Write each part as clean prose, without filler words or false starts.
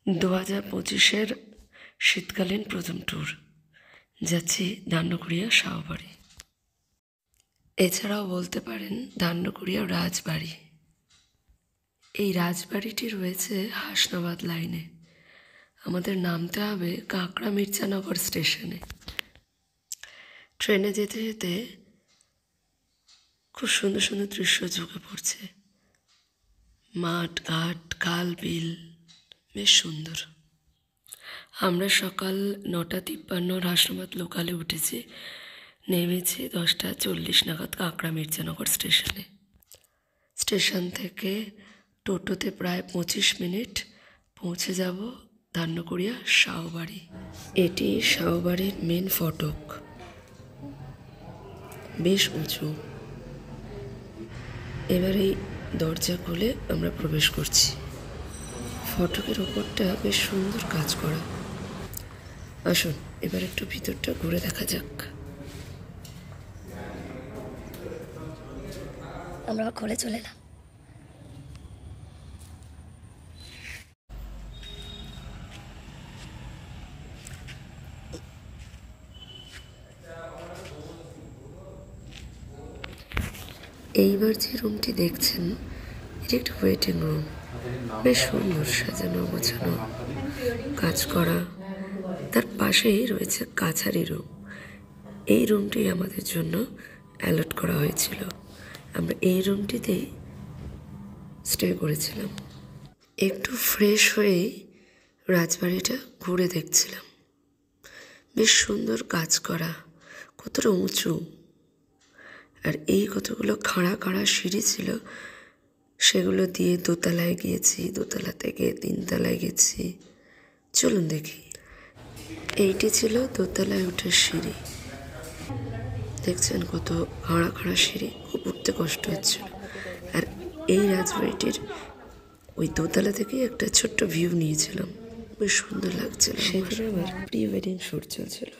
2025-এর শীতকালীন প্রথম ট্যুর। যাচ্ছি ধান্যকুড়িয়া শাহবাড়ি, এছাড়াও বলতে পারেন ধান্যকুড়িয়া রাজবাড়ি। এই রাজবাড়িটি রয়েছে হাসনাবাদ লাইনে। আমাদের নামতে হবে কাঁকড়া মির্জানগর স্টেশনে। ট্রেনে যেতে যেতে খুব সুন্দর সুন্দর দৃশ্য চোখে পড়ছে, মাঠ ঘাট খাল বিল, বেশ সুন্দর। আমরা সকাল 9:53 হাসনাবাদ লোকালে উঠেছি, নেমেছি 10:40 নাগাদ কাঁকড়া মির্জানগর স্টেশনে। স্টেশন থেকে টোটোতে প্রায় 25 মিনিট পৌঁছে যাব ধান্যকুড়িয়া শাহবাড়ি। এটি শাহবাড়ির মেন ফটক, বেশ উঁচু। এবার এই দরজা খুলে আমরা প্রবেশ করছি। ফটকের ওপরটা বেশ সুন্দর কাজ করা। আসুন এবার একটু ভিতরটা ঘুরে দেখা যাক। আমরা ঘরে চলে এলাম। এইবার যে রুমটি দেখছেন, এটি একটা ওয়েটিং রুম। বেশ সুন্দর সাজানো গোছানো, কাজ করা। তার পাশেই রয়েছে কাছারি রুম। এই রুমটি আমাদের জন্য অ্যালট করা হয়েছিল। আমরা এই রুমটিতেই স্টে করেছিলাম। একটু ফ্রেশ হয়েই রাজবাড়িটা ঘুরে দেখছিলাম। বেশ সুন্দর কাজ করা, কতটা উঁচু। আর এই কতগুলো খাড়া খাড়া সিঁড়ি ছিল, সেগুলো দিয়ে দোতলায় গিয়েছি, দোতলা থেকে 3তলায় গেছি। চলুন দেখি। এইটি ছিল দোতলায় উঠে সিঁড়ি। দেখছেন কত খাড়া খাড়া সিঁড়ি, খুব উঠতে কষ্ট হচ্ছিল। আর এই রাজবাড়িটির ওই দোতলা থেকেই একটা ছোট্ট ভিউ নিয়েছিলাম, বেশ সুন্দর লাগছিল। সেখানে আমার প্রি ওয়েডিং শ্যুট চলছিল,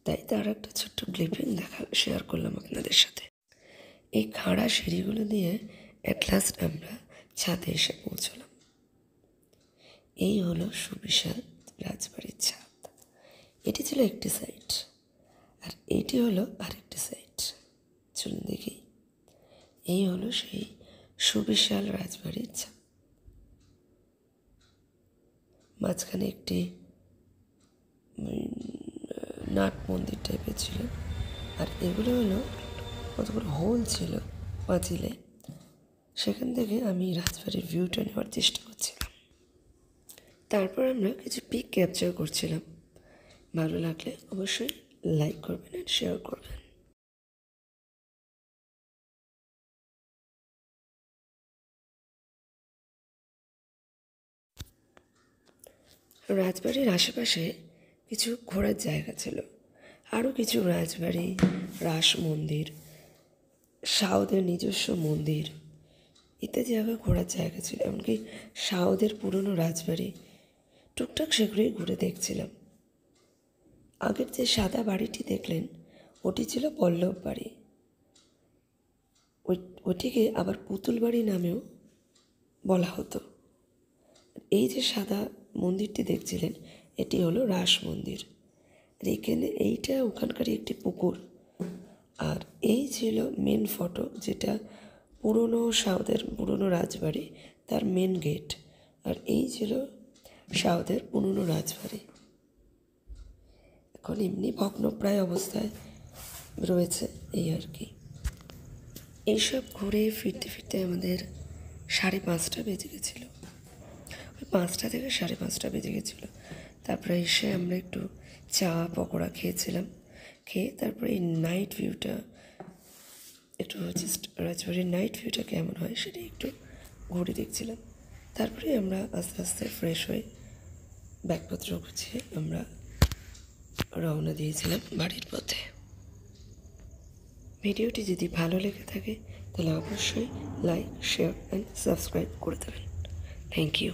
তাই তার একটা ছোট্ট ক্লিপিং শেয়ার করলাম আপনাদের সাথে। এই খাড়া সিঁড়িগুলো দিয়ে অ্যাট লাস্ট আমরা ছাদে এসে পৌঁছলাম। এই হলো সুবিশাল রাজবাড়ির ছাদ। এটি ছিল একটি সাইড, আর এটি হলো আরেকটি সাইড। চলুন দেখি। এই হলো সেই সুবিশাল রাজবাড়ির ছাদ। মাঝখানে একটি নাট মন্দির টাইপের ছিল, আর এগুলো হলো কতগুলো হোল ছিল পাঁচিলে। সেখান থেকে আমি রাজবাড়ির ভিউটা নেওয়ার চেষ্টা করছিলাম। তারপর আমরা কিছু পিক ক্যাপচার করছিলাম। ভালো লাগলে অবশ্যই লাইক করবেন আর শেয়ার করবেন। রাজবাড়ির আশেপাশে কিছু ঘোরার জায়গা ছিল, আরও কিছু রাজবাড়ি, রাস মন্দির, শাওদের নিজস্ব মন্দির ইত্যাদি জায়গায় ঘোরার জায়গা ছিল। এমনকি শাওদের পুরনো রাজবাড়ি, টুকটাক সেগুলোই ঘুরে দেখছিলাম। আগের যে সাদা বাড়িটি দেখলেন, ওটি ছিল পল্লব বাড়ি। ওটিকে আবার পুতুল বাড়ি নামেও বলা হতো। এই যে সাদা মন্দিরটি দেখছিলেন, এটি হলো রাস মন্দির। আর এখানে এইটা ওখানকারই একটি পুকুর। আর এই ছিল মেন ফটক, যেটা পুরনো শাওদের পুরনো রাজবাড়ি, তার মেন গেট। আর এই ছিল শাওদের পুরনো রাজবাড়ি। এখন এমনি ভগ্নপ্রায় অবস্থায় রয়েছে, এই আর কি। এইসব ঘুরে ফিরতে ফিরতে আমাদের 5:30 বেজে গেছিলো। ওই 5টা থেকে 5:30 বেজে গেছিলো। তারপরে এসে আমরা একটু চা পকোড়া খেয়েছিলাম। খেয়ে তারপরে এই নাইট ভিউটা একটু জাস্ট রাজবাড়ির নাইট ভিউটা কেমন হয় সেটা একটু ঘুরে দেখছিলাম। তারপরে আমরা আস্তে আস্তে ফ্রেশ হয়ে ব্যাগপত্র গুছিয়ে আমরা রওনা দিয়েছিলাম বাড়ির পথে। ভিডিওটি যদি ভালো লেগে থাকে তাহলে অবশ্যই লাইক, শেয়ার অ্যান্ড সাবস্ক্রাইব করে দেবেন। Thank you.